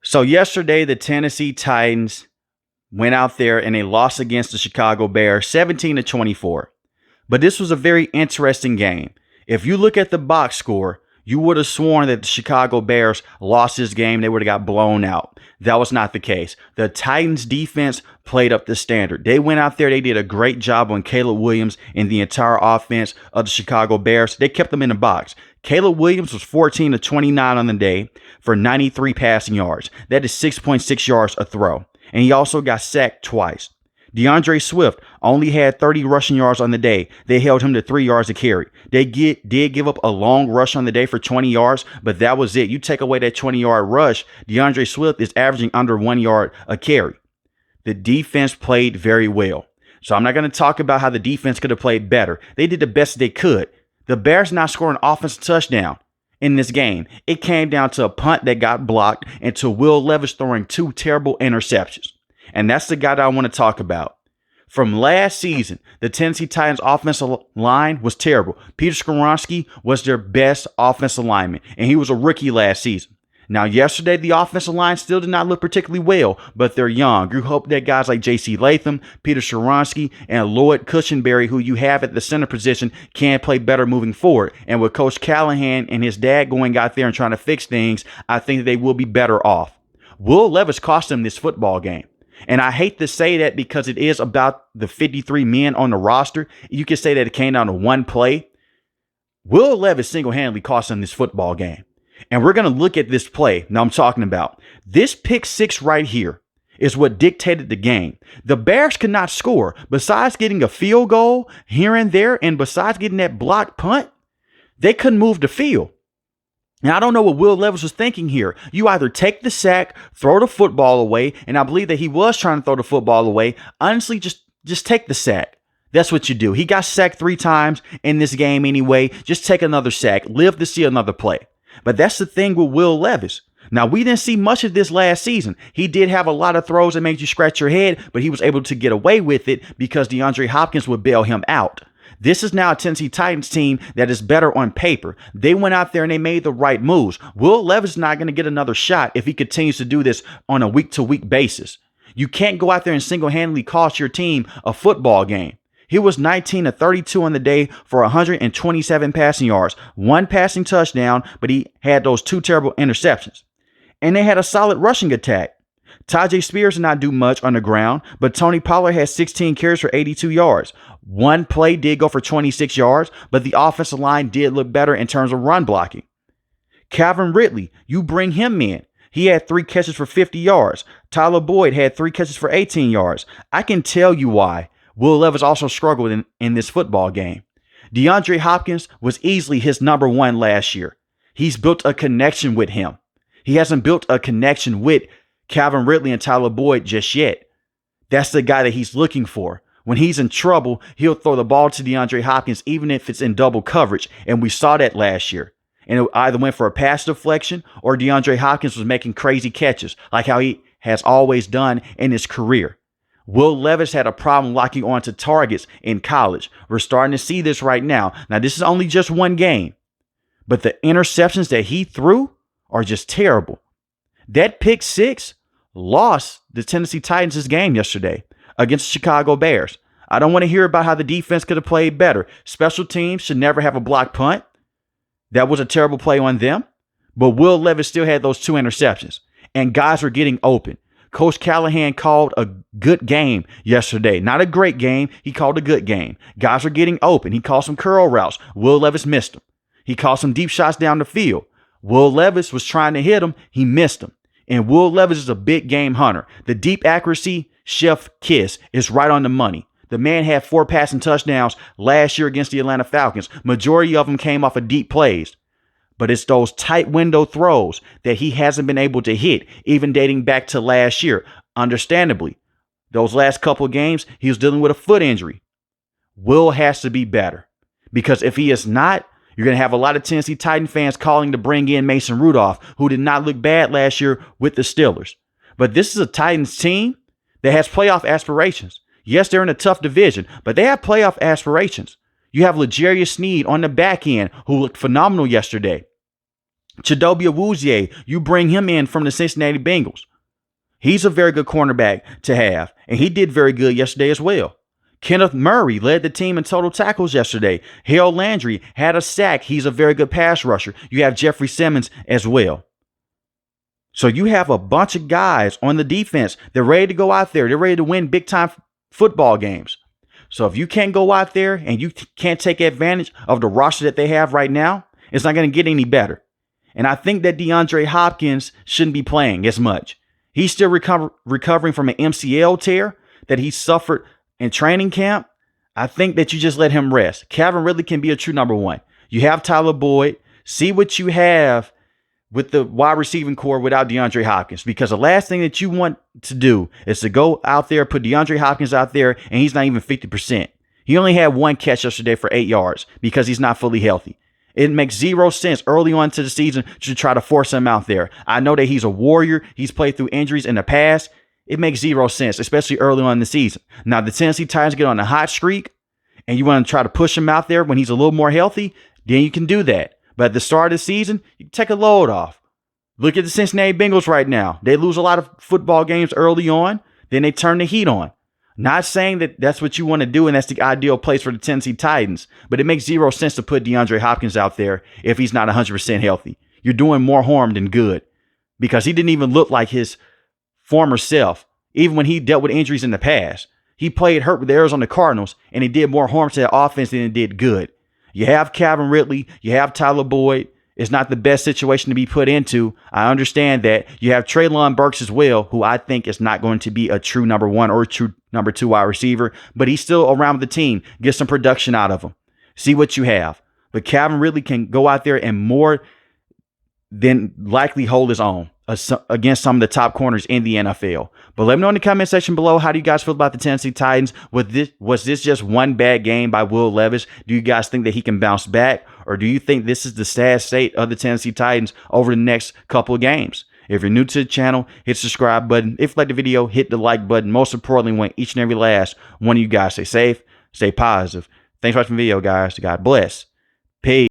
So yesterday, the Tennessee Titans went out there and they lost against the Chicago Bears 17-24. But this was a very interesting game. If you look at the box score, you would have sworn that the Chicago Bears lost this game. They would have got blown out. That was not the case. The Titans defense played up the standard. They went out there. They did a great job on Caleb Williams and the entire offense of the Chicago Bears. They kept them in the box. Caleb Williams was 14-29 on the day for 93 passing yards. That is 6.6 yards a throw. And he also got sacked twice. DeAndre Swift only had 30 rushing yards on the day. They held him to 3 yards a carry. They did give up a long rush on the day for 20 yards, but that was it. You take away that 20-yard rush, DeAndre Swift is averaging under 1 yard a carry. The defense played very well. So I'm not going to talk about how the defense could have played better. They did the best they could. The Bears not scoring an offensive touchdown in this game. It came down to a punt that got blocked and to Will Levis throwing 2 terrible interceptions. And that's the guy that I want to talk about. From last season, the Tennessee Titans offensive line was terrible. Peter Skoronski was their best offensive lineman, and he was a rookie last season. Now, yesterday, the offensive line still did not look particularly well, but they're young. You hope that guys like J.C. Latham, Peter Skoronski, and Lloyd Cushenberry, who you have at the center position, can play better moving forward. And with Coach Callahan and his dad going out there and trying to fix things, I think that they will be better off. Will Levis cost them this football game. And I hate to say that because it is about the 53 men on the roster. You can say that it came down to one play. Will Levis single-handedly cost them this football game. And we're going to look at this play. Now I'm talking about this pick six right here is what dictated the game. The Bears could not score. Besides getting a field goal here and there, and besides getting that blocked punt, they couldn't move the field. And I don't know what Will Levis was thinking here. You either take the sack, throw the football away, and I believe that he was trying to throw the football away. Honestly, just take the sack. That's what you do. He got sacked 3 times in this game anyway. Just take another sack. Live to see another play. But that's the thing with Will Levis. Now, we didn't see much of this last season. He did have a lot of throws that made you scratch your head, but he was able to get away with it because DeAndre Hopkins would bail him out. This is now a Tennessee Titans team that is better on paper. They went out there and they made the right moves. Will Levis is not going to get another shot if he continues to do this on a week-to-week basis. You can't go out there and single-handedly cost your team a football game. He was 19-32 on the day for 127 passing yards, 1 passing touchdown, but he had those 2 terrible interceptions. And they had a solid rushing attack. Tajay Spears did not do much on the ground, but Tony Pollard had 16 carries for 82 yards. One play did go for 26 yards, but the offensive line did look better in terms of run blocking. Calvin Ridley, you bring him in. He had 3 catches for 50 yards. Tyler Boyd had 3 catches for 18 yards. I can tell you why Will Levis also struggled in this football game. DeAndre Hopkins was easily his number 1 last year. He's built a connection with him. He hasn't built a connection with Calvin Ridley and Tyler Boyd just yet. That's the guy that he's looking for. When he's in trouble, he'll throw the ball to DeAndre Hopkins, even if it's in double coverage. And we saw that last year. And it either went for a pass deflection or DeAndre Hopkins was making crazy catches, like how he has always done in his career. Will Levis had a problem locking onto targets in college. We're starting to see this right now. Now, this is only just one game, but the interceptions that he threw are just terrible. That pick six lost the Tennessee Titans this game yesterday against the Chicago Bears. I don't want to hear about how the defense could have played better. Special teams should never have a blocked punt. That was a terrible play on them. But Will Levis still had those 2 interceptions. And guys were getting open. Coach Callahan called a good game yesterday. Not a great game. He called a good game. Guys were getting open. He called some curl routes. Will Levis missed them. He called some deep shots down the field. Will Levis was trying to hit him. He missed them. And Will Levis is a big game hunter. The deep accuracy, Chef Kiss, is right on the money. The man had 4 passing touchdowns last year against the Atlanta Falcons. Majority of them came off of deep plays. But it's those tight window throws that he hasn't been able to hit, even dating back to last year. Understandably, those last couple of games, he was dealing with a foot injury. Will has to be better. Because if he is not, you're going to have a lot of Tennessee Titan fans calling to bring in Mason Rudolph, who did not look bad last year with the Steelers. But this is a Titans team that has playoff aspirations. Yes, they're in a tough division, but they have playoff aspirations. You have L'Jarius Sneed on the back end, who looked phenomenal yesterday. Chidobe Awuzie, you bring him in from the Cincinnati Bengals. He's a very good cornerback to have, and he did very good yesterday as well. Kenneth Murray led the team in total tackles yesterday. Harold Landry had a sack. He's a very good pass rusher. You have Jeffrey Simmons as well. So you have a bunch of guys on the defense. They're ready to go out there. They're ready to win big-time football games. So if you can't go out there and you can't take advantage of the roster that they have right now, it's not going to get any better. And I think that DeAndre Hopkins shouldn't be playing as much. He's still recovering from an MCL tear that he suffered in training camp. I think that you just let him rest. Calvin Ridley can be a true number one. You have Tyler Boyd. See what you have with the wide receiving core without DeAndre Hopkins, because the last thing that you want to do is to go out there, put DeAndre Hopkins out there, and he's not even 50%. He only had one catch yesterday for 8 yards because he's not fully healthy. It makes zero sense early on to the season to try to force him out there. I know that he's a warrior. He's played through injuries in the past. It makes zero sense, especially early on in the season. Now, the Tennessee Titans get on a hot streak, and you want to try to push him out there when he's a little more healthy, then you can do that. But at the start of the season, you can take a load off. Look at the Cincinnati Bengals right now. They lose a lot of football games early on, then they turn the heat on. Not saying that that's what you want to do and that's the ideal place for the Tennessee Titans, but it makes zero sense to put DeAndre Hopkins out there if he's not 100% healthy. You're doing more harm than good, because he didn't even look like his former self, even when he dealt with injuries in the past. He played hurt with the Arizona Cardinals, and he did more harm to that offense than it did good. You have Calvin Ridley. You have Tyler Boyd. It's not the best situation to be put into. I understand that. You have Treylon Burks as well, who I think is not going to be a true number one or a true number two wide receiver, but he's still around the team. Get some production out of him. See what you have. But Calvin Ridley can go out there and more than likely hold his own against some of the top corners in the NFL. But let me know in the comment section below, how do you guys feel about the Tennessee Titans? Was this just one bad game by Will Levis? Do you guys think that he can bounce back? Or do you think this is the sad state of the Tennessee Titans over the next couple of games? If you're new to the channel, hit the subscribe button. If you like the video, hit the like button. Most importantly, want each and every last one of you guys stay safe, stay positive. Thanks for watching the video, guys. God bless. Peace.